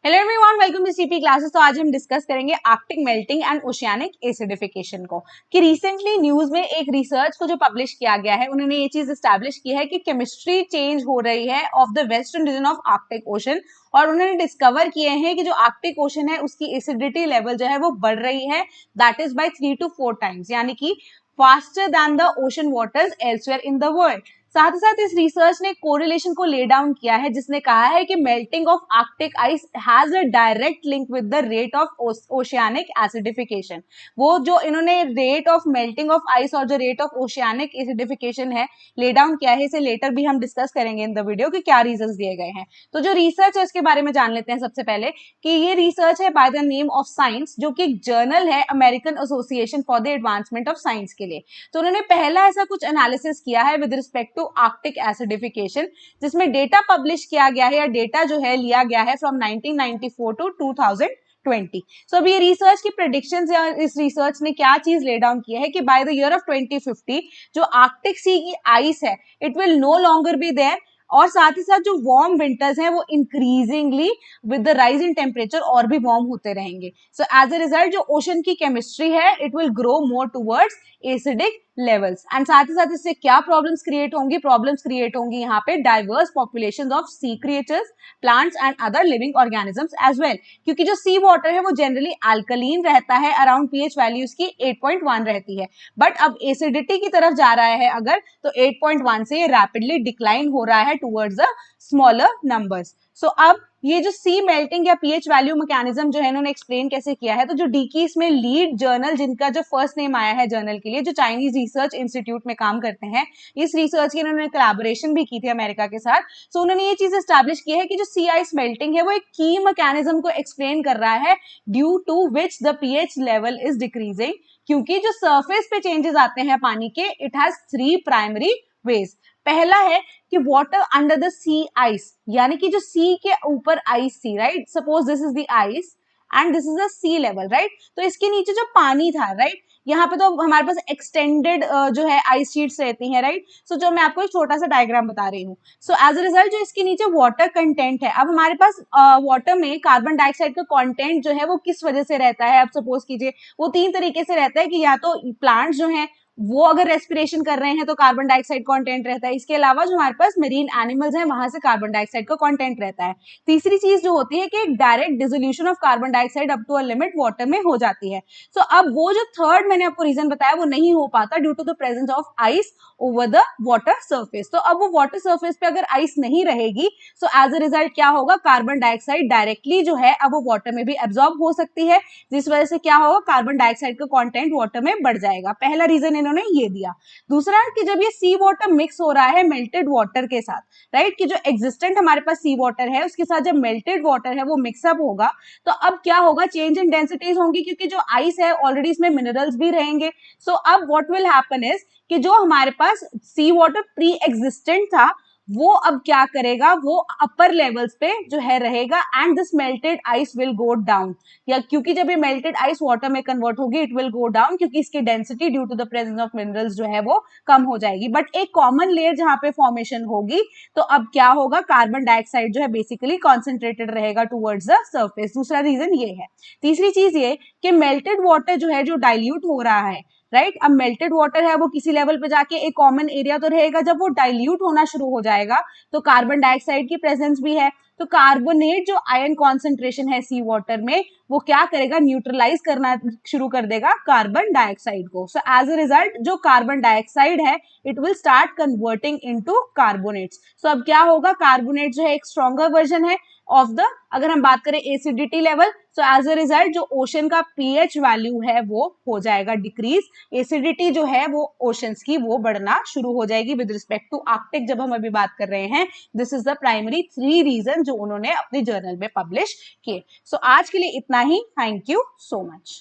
Hello everyone, welcome to CP classes. तो आज हम डिस्कस करेंगे Arctic melting and oceanic acidification को। कि रिसेंटली न्यूज में एक रिसर्च को जो पब्लिश किया गया है, उन्होंने ये चीज एस्टैब्लिश की है कि केमिस्ट्री चेंज हो रही है of the western region of Arctic ocean, और उन्होंने डिस्कवर किए हैं कि जो आर्कटिक ओशन है उसकी एसिडिटी लेवल जो है वो बढ़ रही है, that is by 3 to 4 times, यानी कि faster than the ocean waters elsewhere in the world. साथ ही साथ इस रिसर्च ने कोरिलेशन को ले डाउन किया है, जिसने कहा है कि melting of Arctic ice has a direct link with the rate of oceanic acidification. वो जो इन्होंने rate of melting of ice और जो रेट ऑफ ओशियानिक एसिडिफिकेशन है ले डाउन किया है, इसे लेटर भी हम डिस्कस करेंगे इन द वीडियो कि क्या रीजंस दिए गए हैं। तो जो रिसर्च है उसके बारे में जान लेते हैं सबसे पहले कि ये रिसर्च है by the name of science, जो कि एक जर्नल है American association for the advancement of science के लिए। तो उन्होंने पहला ऐसा कुछ एनालिसिस किया है with respect to Arctic acidification, जिसमें डेटा पब्लिश किया गया है या डेटा जो है लिया गया है फ्रॉम 1994 टू 2020। सो अब ये रिसर्च की प्रेडिक्शंस या इस रिसर्च ने क्या चीज ले डाउन किया है कि बाय द ईयर ऑफ 2050 जो आर्कटिक सी की आइस है it will no longer be there, और साथ ही साथ जो वार्म विंटर्स हैं वो increasingly with the rise in temperature और भी वार्म होते रहेंगे। सो एज अ रिजल्ट जो ओशन की केमिस्ट्री है it will grow more towards acidic levels, and साथ ही साथ इससे क्या प्रॉब्लम्स क्रिएट होंगी यहाँ पे diverse populations of sea creatures, plants and other living organisms as well, क्योंकि जो सी वाटर है वो जनरली अल्कलीन रहता है, अराउंड पीएच वैल्यू उसकी 8.1 रहती है, बट अब एसिडिटी की तरफ जा रहा है अगर तो 8.1 से ये रैपिडली डिक्लाइन हो रहा है टुवर्ड्स द स्मॉलर नंबर्स। सो अब ये जो सी मेल्टिंग या पीएच वैल्यू मैकेनिज्म जो है इन्होंने एक्सप्लेन कैसे किया है, तो जो डीकी इसमें लीड जर्नल जिनका जो फर्स्ट नेम आया है जर्नल के लिए, जो चाइनीज रिसर्च इंस्टीट्यूट में काम करते हैं, इस रिसर्च की इन्होंने कोलैबोरेशन भी की थी अमेरिका के साथ। सो उन्होंने ये चीज एस्टैब्लिश की है कि जो सी आइस मेल्टिंग है वो एक की मैकेनिज्म को एक्सप्लेन कर रहा है due to which the pH level is decreasing, क्योंकि जो सरफेस पे चेंजेस आते हैं पानी के, इट हैज 3 प्राइमरी वेज। पहला है कि water under the sea ice, यानी कि जो सी के ऊपर आइस थी, right, suppose this is the ice and this is the sea level, right, तो इसके नीचे जो पानी था, राइट, यहाँ पे तो हमारे पास एक्सटेंडेड जो है आइस शीट्स रहती हैं, राइट। सो जो मैं आपको एक छोटा सा डायग्राम बता रही हूँ। सो एज अ रिजल्ट जो इसके नीचे वाटर कंटेंट है, अब हमारे पास वाटर में कार्बन डाइऑक्साइड का कंटेंट जो है वो किस वजह से रहता है, अब सपोज कीजिए वो 3 तरीके से रहता है कि या तो प्लांट्स जो है वो अगर रेस्पिरेशन कर रहे हैं तो कार्बन डाइऑक्साइड कंटेंट रहता है, इसके अलावा जो हमारे पास मरीन एनिमल्स हैं वहां से कार्बन डाइऑक्साइड का कंटेंट रहता है। तीसरी चीज जो होती है कि एक direct dissolution of carbon dioxide up to a limit water में हो जाती है। सो अब वो जो थर्ड मैंने आपको रीजन बताया वो नहीं हो पाता due to the presence of ice over the water surface. तो अब वो वाटर सर्फेस पे अगर आइस नहीं रहेगी, सो एज अ रिजल्ट क्या होगा, कार्बन डाइऑक्साइड डायरेक्टली जो है अब वो वाटर में भी एब्जॉर्ब हो सकती है, जिस वजह से क्या होगा, कार्बन डाइऑक्साइड का कंटेंट वाटर में बढ़ जाएगा। पहला रीजन इन्होंने ये दिया। दूसरा कि जब ये सी वाटर मिक्स हो रहा है मेल्टेड वाटर के साथ, राइट, कि जो एग्जिस्टेंट हमारे पास सी वाटर है उसके साथ जब मेल्टेड वाटर है वो मिक्सअप होगा, तो अब क्या होगा, चेंज इन डेंसिटीज होंगी, क्योंकि जो आइस है ऑलरेडी इसमें मिनरल्स भी रहेंगे। सो अब व्हाट विल हैपन इज कि जो हमारे पास सी वाटर प्री एग्जिस्टेंट था वो अब क्या करेगा, वो अपर लेवल्स पे जो है रहेगा, and this melted ice will go down, या क्योंकि जब ये मेल्टेड आइस वाटर में कन्वर्ट होगी इट विल गो डाउन, क्योंकि इसकी density due to the presence of minerals जो है वो कम हो जाएगी। बट एक कॉमन लेयर जहां पे फॉर्मेशन होगी, तो अब क्या होगा, कार्बन डाइऑक्साइड जो है बेसिकली कॉन्सेंट्रेटेड रहेगा टुवर्ड्स द सर्फेस। दूसरा रीजन ये है। तीसरी चीज ये कि मेल्टेड वाटर जो है जो डाइल्यूट हो रहा है, राइट, अब मेल्टेड वाटर है वो किसी लेवल पे जाके एक कॉमन एरिया तो रहेगा, जब वो डाइल्यूट होना शुरू हो जाएगा तो कार्बन डाइऑक्साइड की प्रेजेंस भी है, तो कार्बोनेट जो आयन कॉन्सेंट्रेशन है सी वाटर में वो क्या करेगा, न्यूट्रलाइज करना शुरू कर देगा कार्बन डाइऑक्साइड को। सो एज अ रिजल्ट जो कार्बन डाइऑक्साइड है it will start converting into carbonates. So अब क्या होगा, कार्बोनेट जो है एक स्ट्रॉन्गर वर्जन है ऑफ द, अगर हम बात करें acidity level, so as a result जो ओशन का पीएच वैल्यू है वो हो जाएगा डिक्रीज, एसिडिटी जो है वो ओशंस की वो बढ़ना शुरू हो जाएगी विद रिस्पेक्ट टू आर्कटिक जब हम अभी बात कर रहे हैं। This is the primary 3 reason जो उन्होंने अपने जर्नल में पब्लिश किए। सो आज के लिए इतना ही, थैंक यू सो मच।